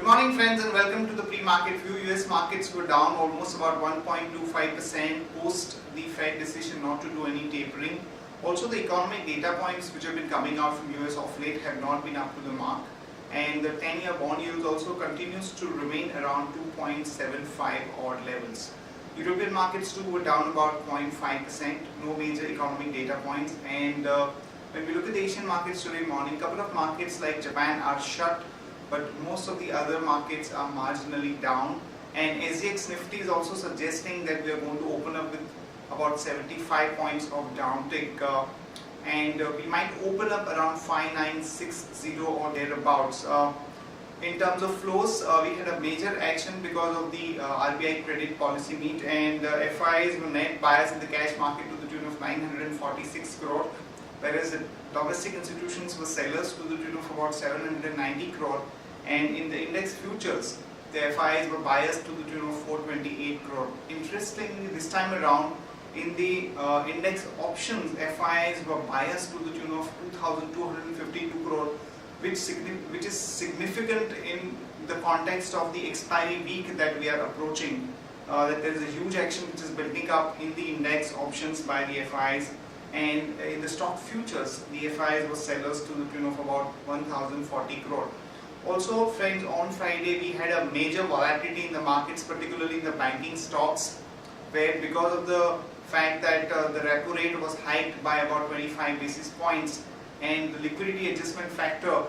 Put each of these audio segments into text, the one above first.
morning friends and welcome to the pre-market view. US markets were down almost about 1.25% post the Fed decision not to do any tapering. Also the economic data points which have been coming out from US of late have not been up to the mark, and the 10-year bond yield also continues to remain around 2.75 odd levels. European markets too were down about 0.5%, no major economic data points, and when we look at the Asian markets today morning, couple of markets like Japan are shut, but most of the other markets are marginally down, and SGX Nifty is also suggesting that we are going to open up with about 75 points of downtick, and we might open up around 5960 or thereabouts. In terms of flows, we had a major action because of the RBI credit policy meet, and FIIs were net buyers in the cash market to the tune of 946 crore, whereas the domestic institutions were sellers to the tune of about 790 crore, and in the index futures, the FIIs were buyers to the tune of 428 crore. Interestingly, this time around, in the index options, FIIs were buyers to the tune of 2,252 crore, which is significant in the context of the expiry week that we are approaching, that there is a huge action which is building up in the index options by the FIIs. And in the stock futures, the FIIs were sellers to the tune of about 1,040 crore. Also friends, on Friday we had a major volatility in the markets, particularly in the banking stocks, where because of the fact that the repo rate was hiked by about 25 basis points, and the liquidity adjustment factor,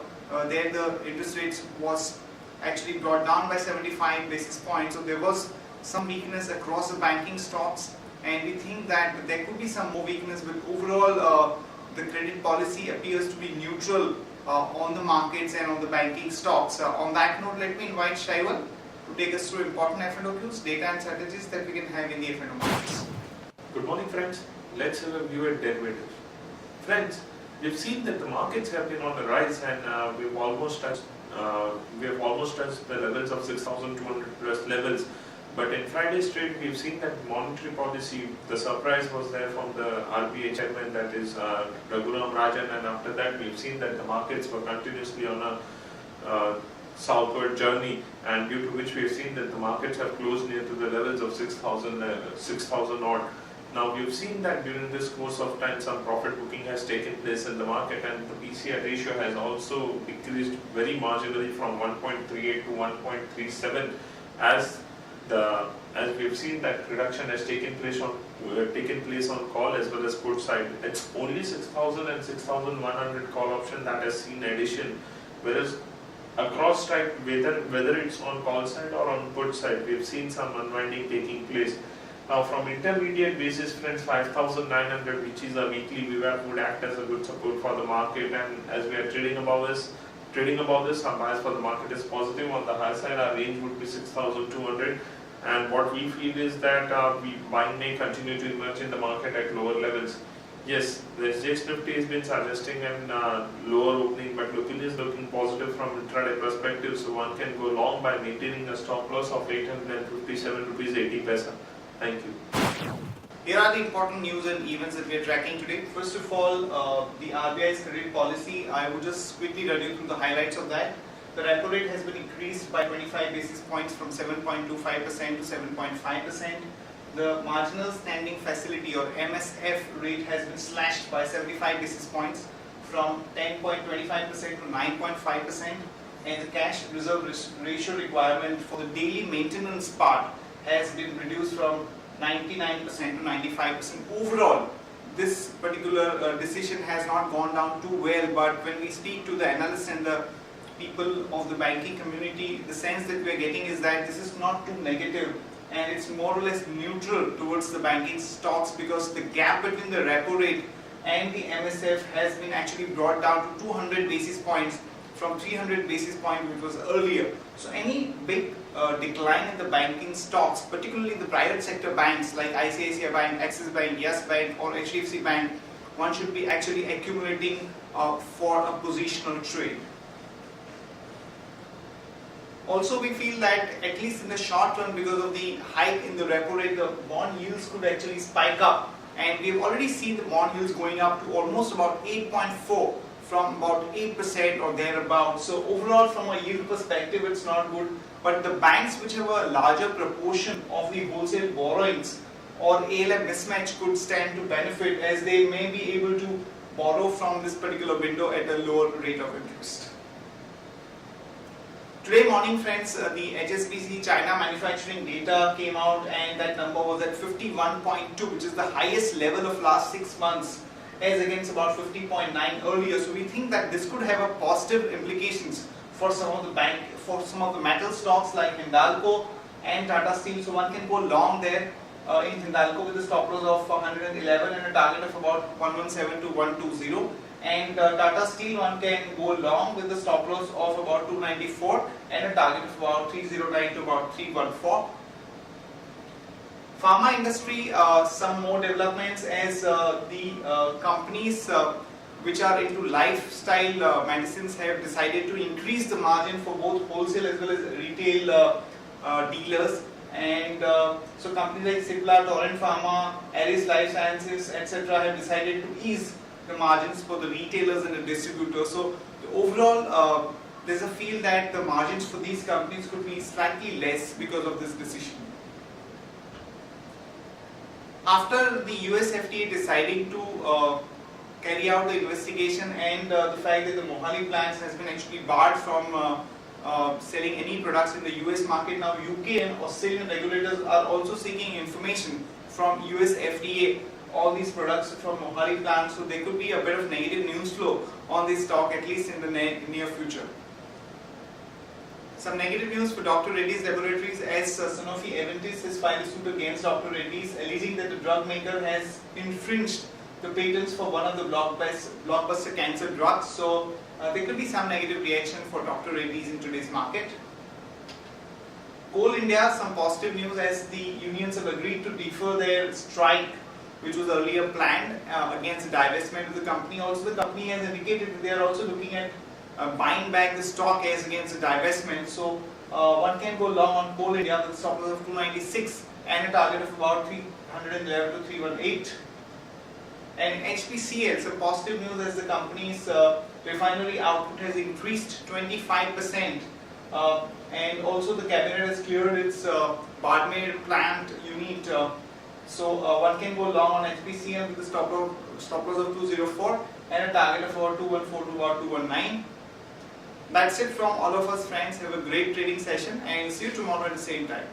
there the interest rates was actually brought down by 75 basis points. So there was some weakness across the banking stocks, and we think that there could be some more weakness, but overall the credit policy appears to be neutral on the markets and on the banking stocks. On that note, let me invite Shaival to take us through important F&O cues, data and strategies that we can have in the F&O markets. Good morning friends, let's have a view at derivatives. Friends, we've seen that the markets have been on the rise, and we've almost touched the levels of 6,200 plus levels. But in Friday's trade, we've seen that monetary policy, the surprise was there from the RBI chairman, that is Raghuram Rajan, and after that we've seen that the markets were continuously on a southward journey, and due to which we've seen that the markets have closed near to the levels of 6,000 odd. Now we've seen that during this course of time some profit booking has taken place in the market, and the PCI ratio has also decreased very marginally from 1.38 to 1.37 as we've seen that reduction has taken place on call as well as put side. It's only 6,000 and 6,100 call option that has seen addition, whereas across strike, whether it's on call side or on put side, we've seen some unwinding taking place. Now from intermediate basis, friends, 5,900, which is a weekly VWAP, would act as a good support for the market, and as we are trading above this, our bias for the market is positive. On the high side, our range would be 6,200, and what we feel is that buying may continue to emerge in the market at lower levels. Yes, the SGX Nifty has been suggesting an lower opening, but locally is looking positive from intraday perspective, so one can go long by maintaining a stop loss of 857 rupees 80 paisa. Thank you. Here are the important news and events that we are tracking today. First of all, the RBI's credit policy. I will just quickly run you through the highlights of that. The repo rate has been increased by 25 basis points from 7.25% to 7.5%. The marginal standing facility or MSF rate has been slashed by 75 basis points from 10.25% to 9.5%, and the cash reserve ratio requirement for the daily maintenance part has been reduced from 99% to 95%. Overall, this particular decision has not gone down too well, but when we speak to the analysts and the people of the banking community, the sense that we are getting is that this is not too negative, and it's more or less neutral towards the banking stocks, because the gap between the repo rate and the MSF has been actually brought down to 200 basis points from 300 basis points which was earlier. So any big decline in the banking stocks, particularly the private sector banks like ICICI Bank, Axis Bank, Yes Bank or HDFC Bank, one should be actually accumulating for a positional trade. Also, we feel that at least in the short run, because of the hike in the repo rate, the bond yields could actually spike up, and we've already seen the bond yields going up to almost about 8.4 from about 8% or thereabout. So overall, from a yield perspective, it's not good. But the banks which have a larger proportion of the wholesale borrowings or ALM mismatch could stand to benefit, as they may be able to borrow from this particular window at a lower rate of interest. Today morning, friends, the HSBC China manufacturing data came out, and that number was at 51.2, which is the highest level of last 6 months, as against about 50.9 earlier. So we think that this could have a positive implications for some of the metal stocks like Hindalco and Tata Steel. So one can go long there in Hindalco with a stop loss of 111 and a target of about 117 to 120. And Tata Steel, one can go long with a stop loss of about 294 and a target of about 309 to about 314. Pharma industry, some more developments, as the companies which are into lifestyle medicines have decided to increase the margin for both wholesale as well as retail dealers. And so companies like Cipla, Torrent Pharma, Eris Life Sciences, etc. have decided to ease the margins for the retailers and the distributors. So overall, there's a feel that the margins for these companies could be slightly less because of this decision. After the US FDA deciding to carry out the investigation and the fact that the Mohali plants has been actually barred from selling any products in the US market, now UK and Australian regulators are also seeking information from US FDA all these products from Mohali plant, so there could be a bit of negative news flow on this stock, at least in the near future. Some negative news for Dr. Reddy's Laboratories, as Sanofi Aventis has filed a suit against Dr. Reddy's, alleging that the drug maker has infringed the patents for one of the blockbuster cancer drugs. So there could be some negative reaction for Dr. Reddy's in today's market. Coal India, some positive news, as the unions have agreed to defer their strike, which was earlier planned, against the divestment of the company. Also, the company has indicated that they are also looking at buying back the stock as against the divestment. So one can go long on Coal India with a stop loss of 296 and a target of about 311 to 318. And HPCL, some positive news, as the company's refinery output has increased 25%, and also the cabinet has cleared its Badmer plant unit. So one can go long on HPCL with a stop loss of 204 and a target of about 214 to about 219. That's it from all of us, friends. Have a great trading session and see you tomorrow at the same time.